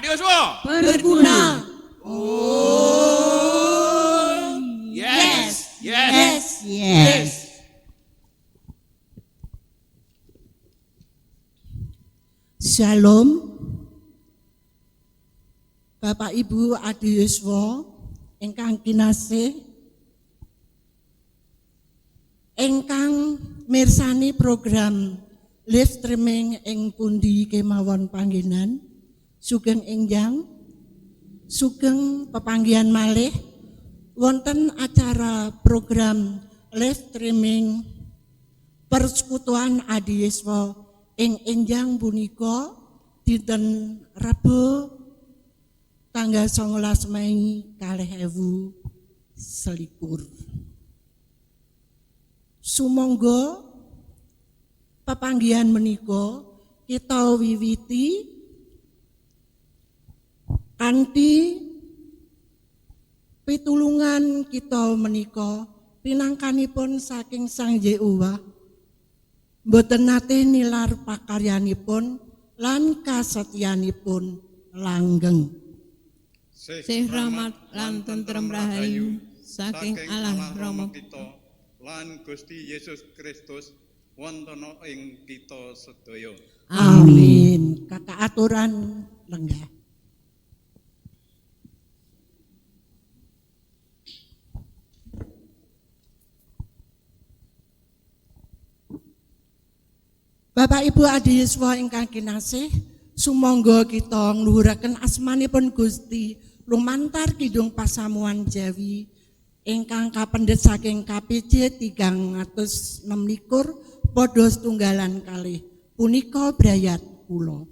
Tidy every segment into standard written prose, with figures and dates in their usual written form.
Adioswa berguna. Oh yes yes yes. Shalom. Bapak Ibu Adiyuswa ingkang kinasih, ingkang mirsani program live streaming ing pundi kemawon panggenan, sugeng enjang, sugeng pepanggihan malih wonten acara program live streaming Persekutuan Adiyuswa ing enjang punika dinten Rebo tanggal 19 Mei 2021. Sumangga pepanggihan menika kita wiwiti kanthi pitulungan kita menika pinangkanipun saking Sang Yehuwa, boten nate nilar pakaryanipun lan kasetyanipun langgeng. Sih rahmat lan tentrem rahayu saking Allah Rama kita lan Gusti Yesus Kristus wonten ing kita sedaya. Amin. Kakaaturan lenggah. Bapak Ibu Adiyuswa ingkang kinasih, sumangga kita ngluhuraken asmanipun Gusti lumantar Kidung Pasamuan Jawi ingkang kapendhet saking KPJ 326 padha setunggalan kalih punika brayat kula.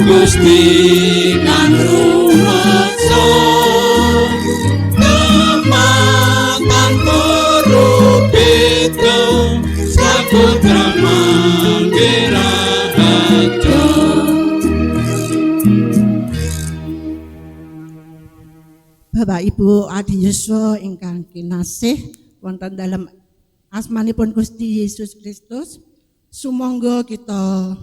Gusti kang rumeksa kematan perubita saputra manggira hajo. Bapak Ibu Adiyuswa ingkang kinasih wonten dalam asmanipun Gusti Yesus Kristus, sumangga kita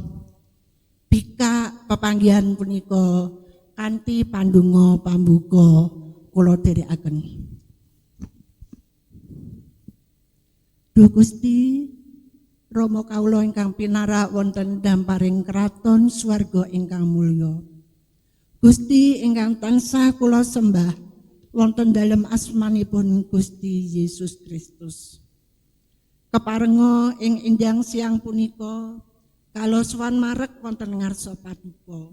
bika pepanggihan punika kanthi pandonga pambuka kula dherekaken. Duh Gusti Rama kawula ingkang pinarak wonten dhamparing kraton swarga ingkang mulya, Gusti ingkang tansah kula sembah wonten dalem asmanipun Gusti Yesus Kristus, keparenga ing enjang siang punika kalau sowan marek wonten ngarsa paduka.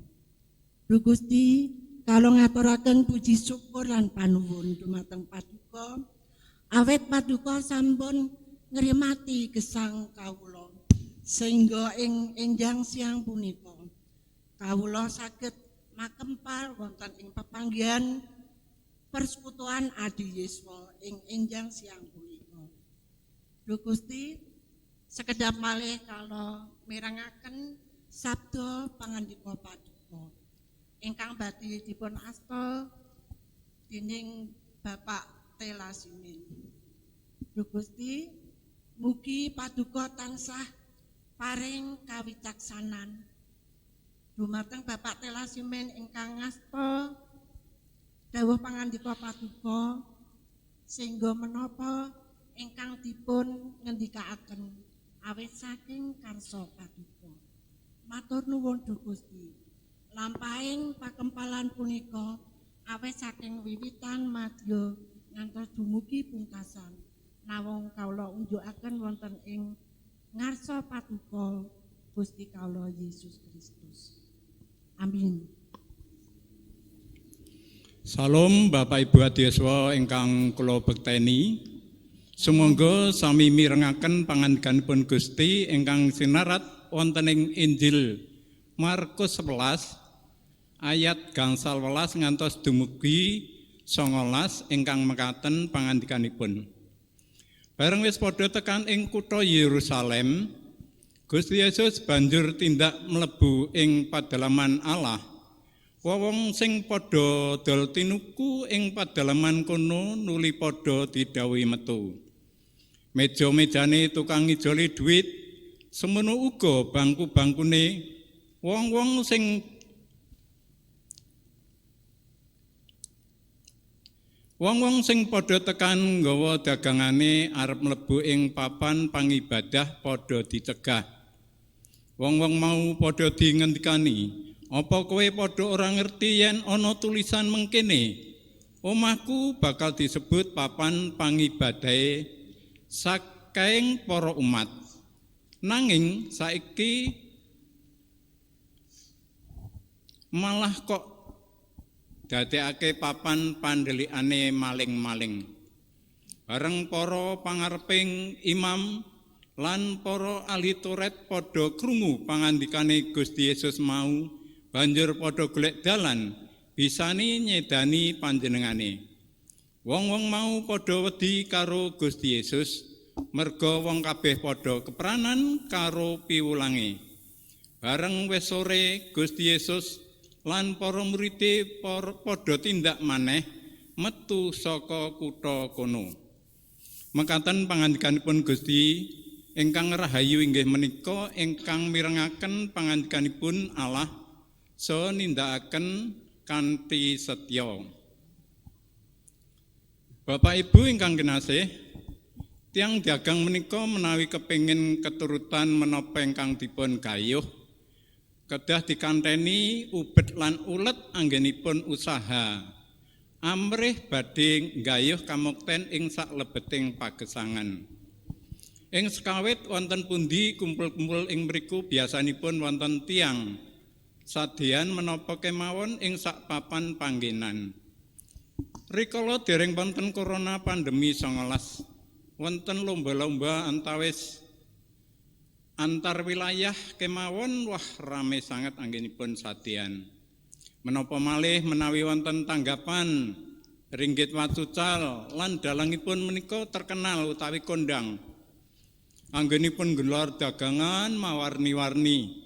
Duh Gusti, kalau ngaturaken puji syukur lan panuwun dumateng paduka, awet paduka sampun ngrimati gesang kawula, sehingga ing enjang siang punika kawula saged makempal wonten ing pepanggihan Persekutuan Adiyuswa ing enjang siang punika. Duh Gusti, sekedap malih kalau mirangaken Sabda pangandika paduka ingkang badhe dipun asta dening Bapak Telasimin. Duh Gusti, mugi paduka tansah paring kawicaksanan dumateng Bapak Telasimin ingkang ngasta dawuh pangandika paduka sehingga menapa ingkang dipun ngendikaaken awit saking karsa paduka. Matur nuwun Duh Gusti. Lampahing pakempalan punika awit saking wiwitan madya ngantos dumugi pungkasan nawung kawula unjukaken wonten ing ngarsa paduka Gusti kawula Yesus Kristus. Amin. Salam Bapak Ibu Hadiyaswa ingkang kula bekteni. Sumangga sami mirengaken pangandikanipun Gusti ingkang sinarat wonten ing Injil Markus 11 ayat gangsal 11 ngantos dumugi 19 ingkang mekaten pangandikanipun. Bareng wis padha tekan ing kutha Yerusalem, Gusti Yesus banjur tindak mlebu ing padalaman Allah. Wong sing padha dol tinuku ing padalaman kono nuli padha didhawuhi metu. Meja-mejane tukang ngijoli dhuwit, semono uga bangku-bangkune wong-wong sing padha tekan nggawa dagangane arep mlebu ing papan pangibadah padha dicegah. Wong-wong mau padha dingendikani, "Apa kowe padha ora ngerti yen ana tulisan mengkene, omahku bakal disebut papan pangibadahe saking para umat. Nanging saiki malah kok dadekake papan pandelikane maling-maling." Bareng para pangareping imam lan para ahli Taurat padha krungu pangandikane Gusti Yesus mau, banjur padha golek dalan bisani nyedani panjenengane. Wong-wong mau padha wedi karo Gusti Yesus, merga wong kabeh padha kepranan karo piwulange. Bareng wis sore Gusti Yesus lan para murid-e padha tindak maneh metu saka kutha kono. Mekaten pangandikanipun Gusti ingkang rahayu inggih menika ingkang mirengaken pangandikanipun Allah saha nindakaken kanthi setya. Bapak Ibu ingkang kinasih, tiyang dagang menika menawi kepingin keturutan menapa ingkang dipun gayuh, kedah dikanteni ubet lan ulet anggenipun usaha amrih badhe nggayuh kamukten ing saklebeting pagesangan. Ing sekawit wonten pundi kumpul-kumpul ing mriku biasanipun wonten tiyang sadean menapa kemawon ing sak papan panggenan. Rikala dereng wonten corona pandemi 19, wonten lomba-lomba antawis antar wilayah kemawon rame sanget anggenipun sadean. Menapa malih menawi wonten tanggapan ringgit wacucal lan dalangipun menika terkenal utawi kondang. Anggenipun gelar dagangan mawarni-warni.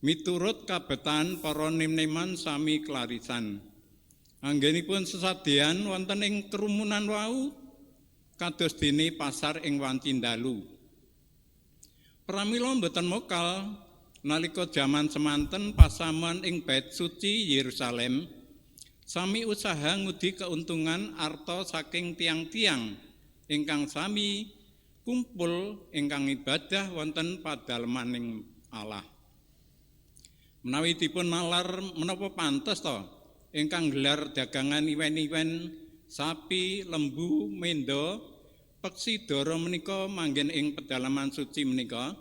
Miturut kabetan para nim-niman sami klarisan. Anggenipun sesadean wonten ing kerumunan wau kados dene pasar ing wanci dalu. Pramila mboten mokal nalika jaman semanten pasaman ing Bait Suci Yerusalem sami usaha ngudi keuntungan arta saking tiang-tiang ingkang sami kumpul ingkang ibadah wonten padalemaning Allah. Menawi dipun nalar menapa pantes to ingkang gelar dagangan iwen-iwen sapi, lembu, mendo, peksi dara menika manggen ing pedalaman suci menika?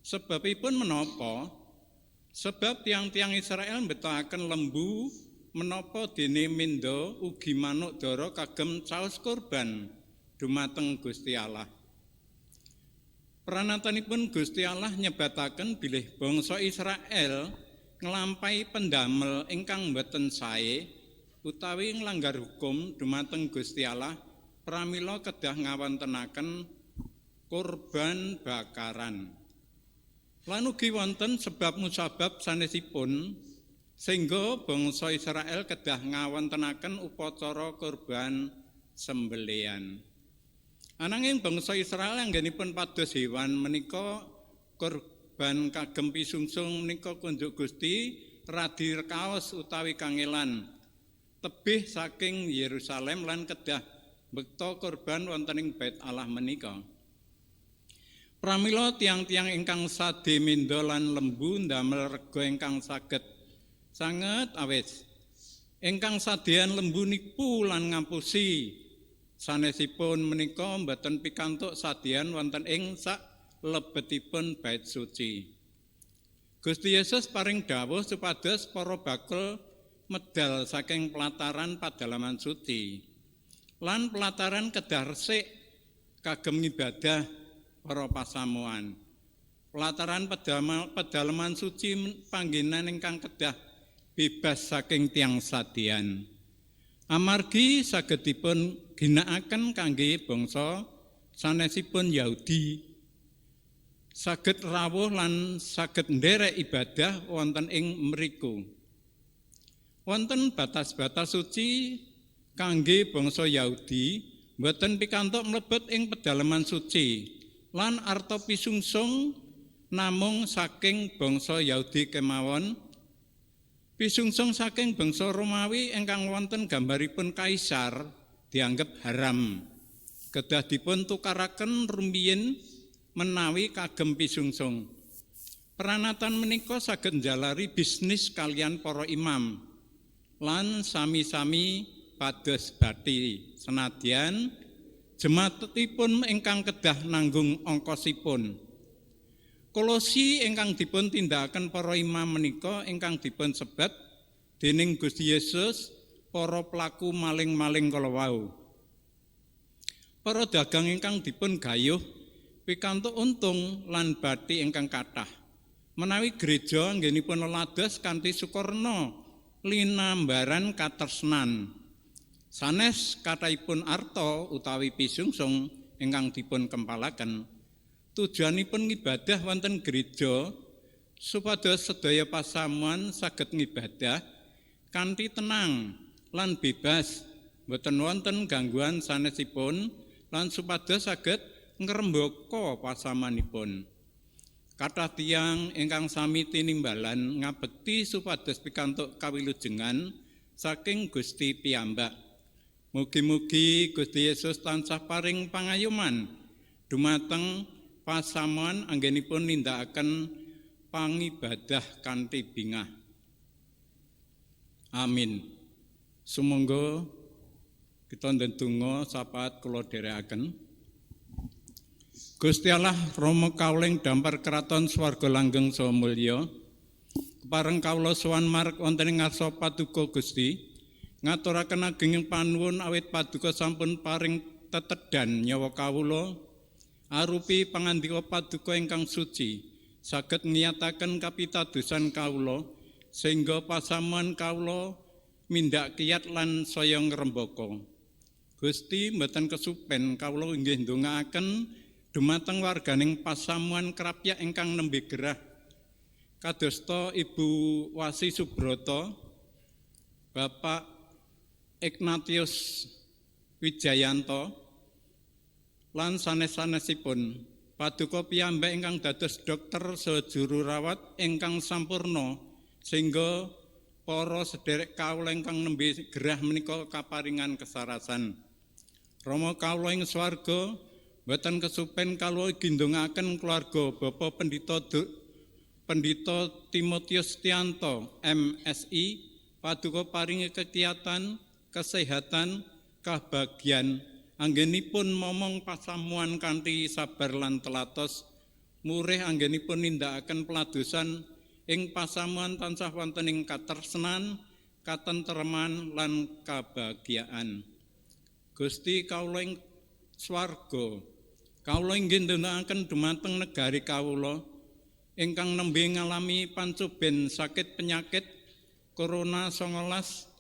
Sebabipun menapa? Sebab tiang-tiang Israel mbetahaken lembu menapa dene mendo ugi manuk dara kagem caos kurban dumateng Gusti Allah. Pranatanipun Gusti Allah nyebataken bilih bangsa Israel nglampahi pendamel ingkang boten sae utawi nglanggar hukum dumateng Gusti Allah pramila kedah ngawontenaken kurban bakaran. Lan ugi wonten sebab musabab sanesipun sehingga bangsa Israel kedah ngawontenaken upacara kurban sembelian. Ananging bangsa Israel anggenipun pados hewan menika kurban kagem pisungsung menika kunjuk Gusti radi kaos utawi kangelan tebih saking Yerusalem lan kedah bekta kurban wonten ing Bait Allah menika. Pramila tiang-tiang ingkang sade menda lan lembu ndamel rega ingkang saged sanget awis. Ingkang sadean lembu nipu lan ngapusi sanesipun menika mboten pikantuk sadean wonten ing sak lebetipun bait suci. Gusti Yesus paring dawuh supados para bakul medal saking pelataran padalaman suci. Lan pelataran kedah resik kagem ibadah para pasamuan. Pelataran pedalaman suci panggenan ingkang kedah bebas saking tiang sadean. Amargi sagedipun ginakaken kangge bangsa sanesipun Yahudi saged rawuh lan saged nderek ibadah wonten ing mriku. Wonten batas-batas suci kangge bangsa Yahudi boten pikantuk mlebet ing pedalaman suci lan arta pisungsung namung saking bangsa Yahudi kemawon. Pisungsung saking bangsa Romawi ingkang wonten gambaripun kaisar dianggep haram. Kedah dipun tukaraken rumiyin menawi kagem pisungsung. Peranatan menika saged njalari bisnis kalian para imam lan sami-sami pados bathi senadyan jemaatipun ingkang kedah nanggung ongkosipun. Kolosi ingkang dipun tindakaken para imam menika ingkang dipun sebat dening Gusti Yesus para pelaku maling-maling kala wau. Para dagang ingkang dipun gayuh pikantuk untung lan bathi ingkang kathah. Menawi gereja anggenipun lelados kanthi sukurna linambaran katresnan. Sanes kathahipun arta utawi pisungsung ingkang dipun kempalaken. Tujuanipun ngibadah wonten gereja supados sedaya pasamuan saged ngibadah kanthi tenang lan bebas, boten wonten gangguan sanesipun lan supados saged ngrembaka pasamanipun. Kathah tiyang ingkang sami tinimbalan ngabekti supados pikantuk kawilujengan saking Gusti piyambak. Mugi-mugi Gusti Yesus tansah paring pangayuman dumateng pasamuan anggenipun nindakaken pangibadah kanthi bingah. Amin. Sumangga kita ndedonga sapaat kula dherekaken. Gusti Allah Rama kawuling dampar kraton swarga langgeng saha mulya. Kepareng kawula sowan marek wonten ing ngarsa paduka Gusti, ngaturaken agenging panuwun awit paduka sampun paring tetedhan nyawa kawula arupi pangandika paduka ingkang suci saged ngiyataken kapitadosan kawula sehingga pasamuan kawula mindak kiyat lan saya ngrembaka. Gusti mboten kesupen kawula inggih ndongaaken dumateng warganing pasamuan krapyak ingkang nembe gerah kadosta Ibu Wasi Subrata, Bapak Ignatius Wijayanto lan sanes-sanesipun paduka piyambak ingkang dados dokter saha juru rawat ingkang sampurna sehingga para sederek kawula ingkang nembe gerah menika kaparingan kesarasan. Rama kawula ing swarga boten kesupen kawula gintungaken keluarga Bapak Pendhita Timotius Tianto MSI paduka paringi kekiyatan, kesehatan, kabagyan anggenipun momong pasamuan kanthi sabar lan telatos murih anggenipun nindakaken peladosan ing pasamuan tansah wonten ing katresnan, katentreman lan kabahagiaan. Gusti kawula ing swarga, kawula inggih ndonaaken dumateng negari kawula ingkang nembe ngalami pancoben sakit penyakit Corona 19.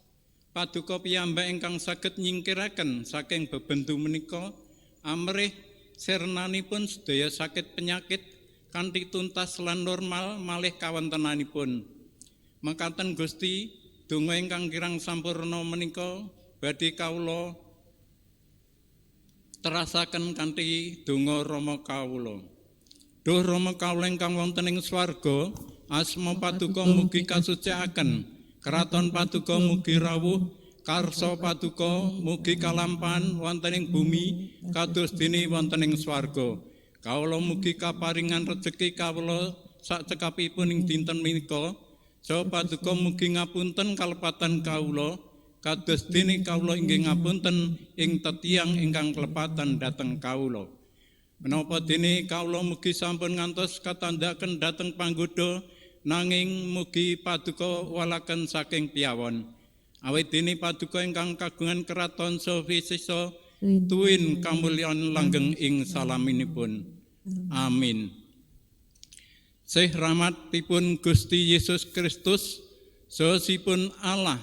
Paduka piyambak ingkang saged nyingkiraken saking bebendu menika amrih sirnanipun sedaya sakit penyakit kanthi tuntas lan normal malih kawontenanipun. Mekaten Gusti, donga ingkang kirang sampurna menika badhe kawula terasaken kanthi donga Rama kawula. Duh Rama kawula ingkang wonten ing swarga, asma Paduka mugi kasucikaken, kraton Paduka mugi rawuh, karsa Paduka mugi kalampahan wonten ing bumi kados dene wonten ing swarga. Kawula mugi kaparingan rejeki kawula sak cekapipun ing dinten menika. Saha Paduka mugi ngapunten kalepatan kawula kados dene kawula inggih ngapunten ing tetiang ingkang kelepatan dhateng kawula. Menapa dene kawula mugi sampun ngantos katandaken dhateng panggoda, nanging mugi Paduka walaken saking piyawon. Awit dene Paduka ingkang kagungan kraton saha wisesa tuwin kamulyan langgeng ing salaminipun. Amin. Sih rahmatipun Gusti Yesus Kristus, sahasipun Allah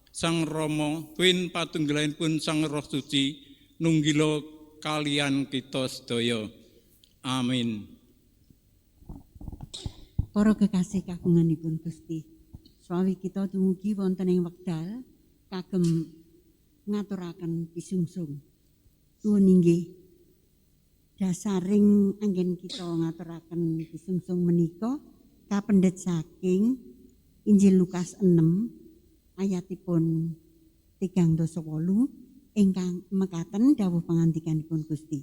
Sang Rama, tuwin patunggalanipun Sang Roh Suci, nunggila kalian kita sedaya. Amin. Para kekasih kagunganipun Gusti, swawi kita dumugi wonten ing wekdal kagem ngaturaken pisungsung. Nuwun inggih dasaring anggen kita ngaturaken pisungsung menika kapendhet saking Injil Lukas 6 ayatipun 38 ingkang mekaten dawuh pangandikanipun Gusti.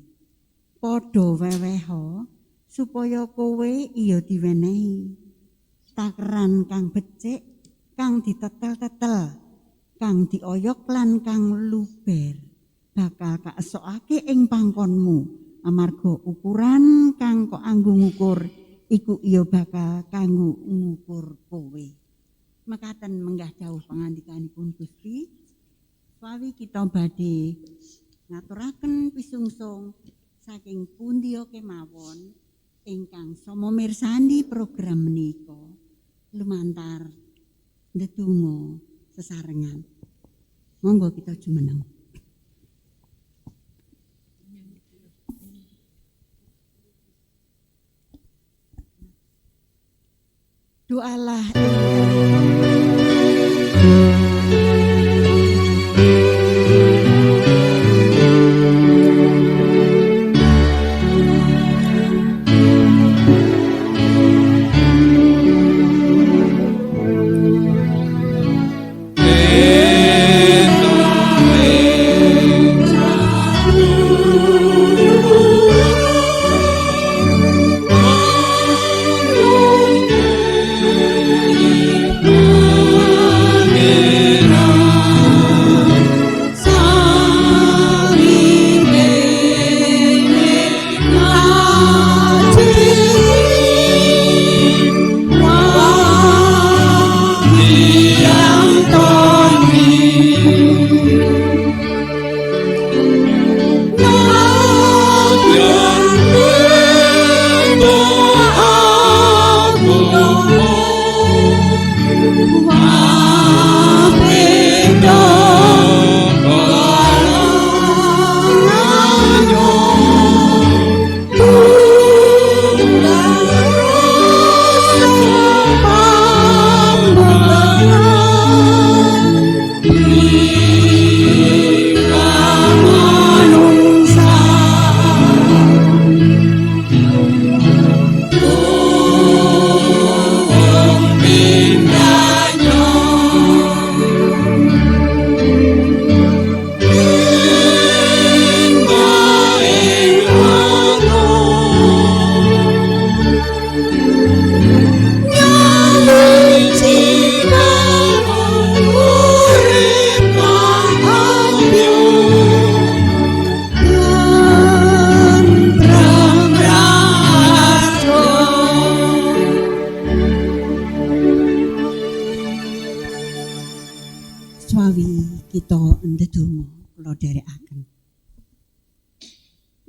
Padha weweha supaya kowe iya diwenehi takeran kang becik, kang ditetel-tetel, kang dioyok lan kang luber bakal kaesokake ing pangkonmu, amarga ukuran kang kok anggo ngukur iku iya bakal kanggo ngukur kowe. Mekaten menggah dawuh pangandikanipun Gusti. Swawi kita badhe ngaturaken pisungsung saking pundiya kemawon ingkang sama mirsani program menika lumantar ndedonga sesarengan. Monggo kita jumeneng. Doalah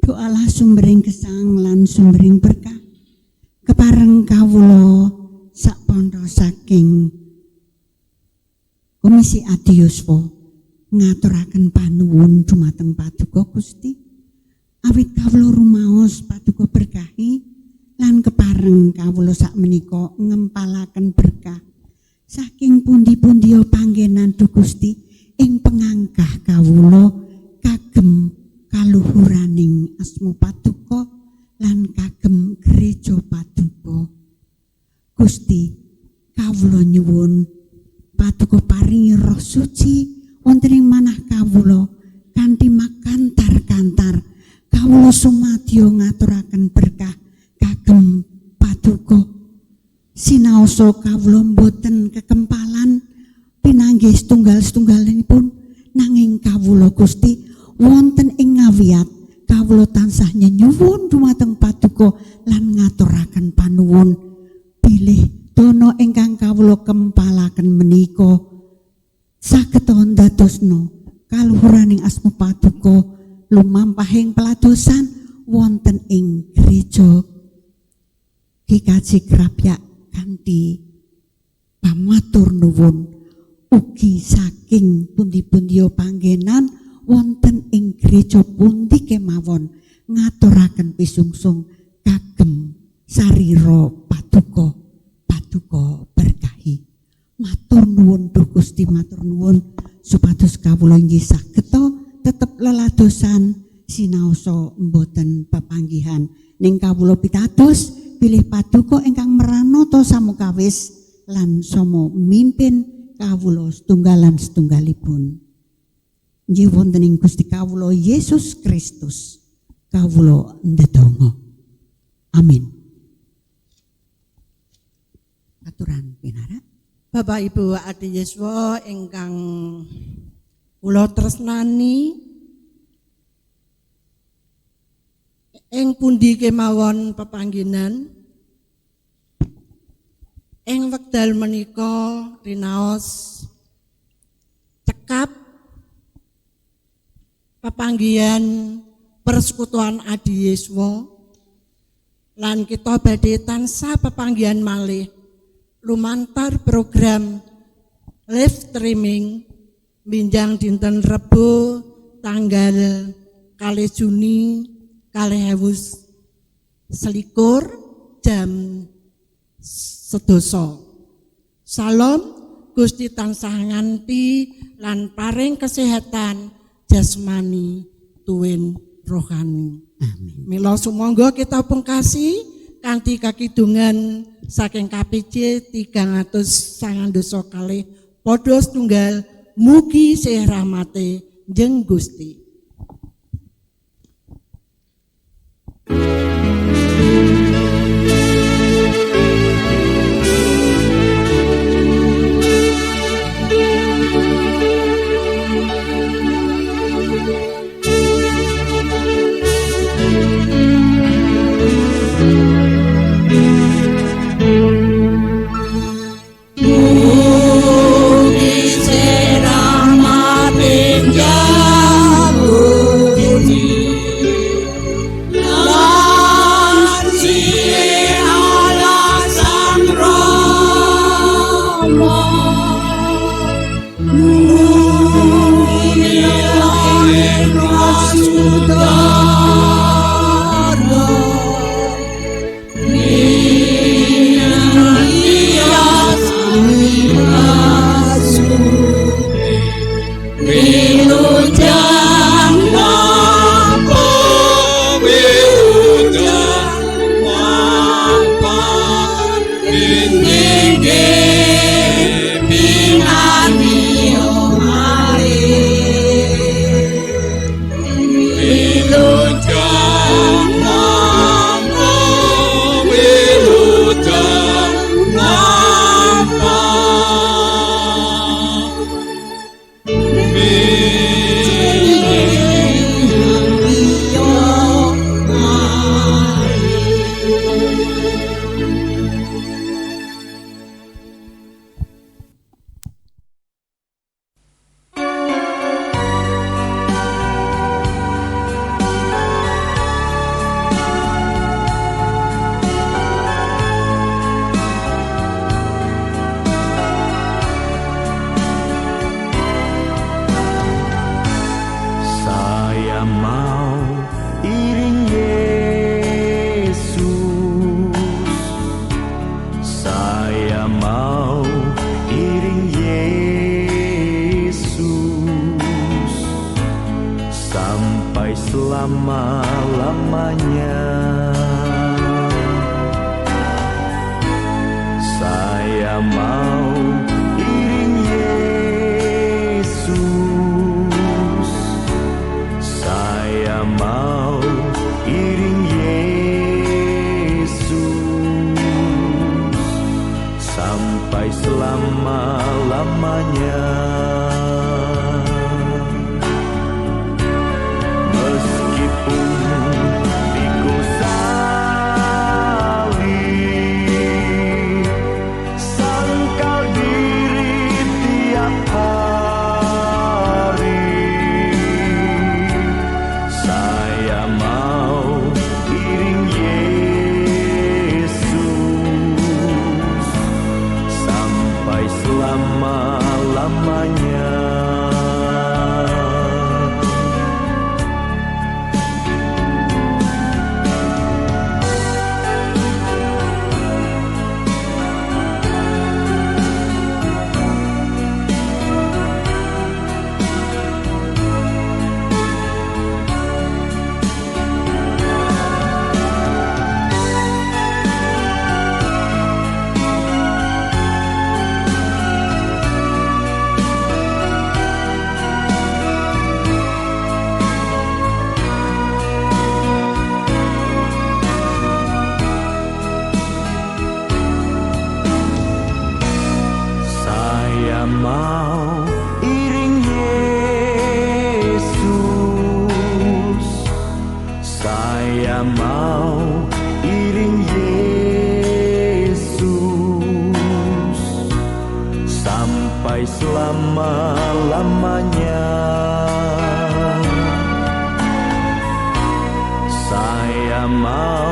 doalah sumbering gesang lan sumbering berkah kepareng kawula sak pondo saking Komisi Adiuswa ngaturaken panuwun dumateng Paduka Gusti awit kawula rumaos Paduka berkahi lan kepareng kawula sakmenika ngempalaken berkah saking pundi-pundi panggenan Duh Gusti ing pengangkah kawula kagem kaluhuraning asma Paduka lan kagem gereja Paduka. Gusti kawula nyuwun Paduka paringi Roh Suci wonten ing manah kawula kanthi makantar-kantar kawula sumadyo ngaturaken berkah kagem Paduka. Sinaosa kawula boten kekempalan pinanggih setunggal-setunggalanipun nanging kawula Gusti wonten ing ngawiyat kawula tansah nyuwun dumateng Paduka lan ngaturaken panuwun bilih dana ingkang kawula kempalaken menika saged ndadosna kaluhuraning asma Paduka lumampahing peladosan wonten ing gereja GKJ Krapyak kanthi pamatur nuwun ugi saking pundi-pundi panggenan wonten ing gereja pundi kemawon ngaturaken pisungsung kagem sarira Paduka berkahi. Matur nuwun Duh Gusti, matur nuwun supados kawula inggih saged tetep leladosan sinaosa mboten pepanggihan ning kawula pitados bilih Paduka ingkang meranata samukawis lan sama mimpin kawula setunggalipun. Inggih wonten ing Gusti kawula Yesus Kristus kawula ndedonga. Amin. Aturan pinarak. Bapak Ibu Adi Yeswa ingkang kula tresnani ing pundi kemawon pepanggenan ing wekdal menika rinaos cekap pepanggihan persekutuan Adi Yeswa lan kita badhe tansah pepanggihan malih lumantar program live streaming minjang dinten Rebo tanggal 2 Juni 2021 jam 12. Salam Gusti tansah nganti lan paring kesehatan jasmani tuwin rohani. Amin. Mila sumangga kita pungkasi kanthi kakidungan saking KPJ 390 kalih padha setunggal mugi sih rahmate Jeng Gusti. Saya mau iring Yesus sampai selama-lamanya. Saya mau iring Yesus, saya mau iring Yesus sampai selama-lamanya. Meskipun pikul salib, sangkal diri tiap hari, saya mau iring Yesus sampai selama-lamanya. Saya mau iring Yesus, saya mau iring Yesus sampai selama-lamanya. Saya mau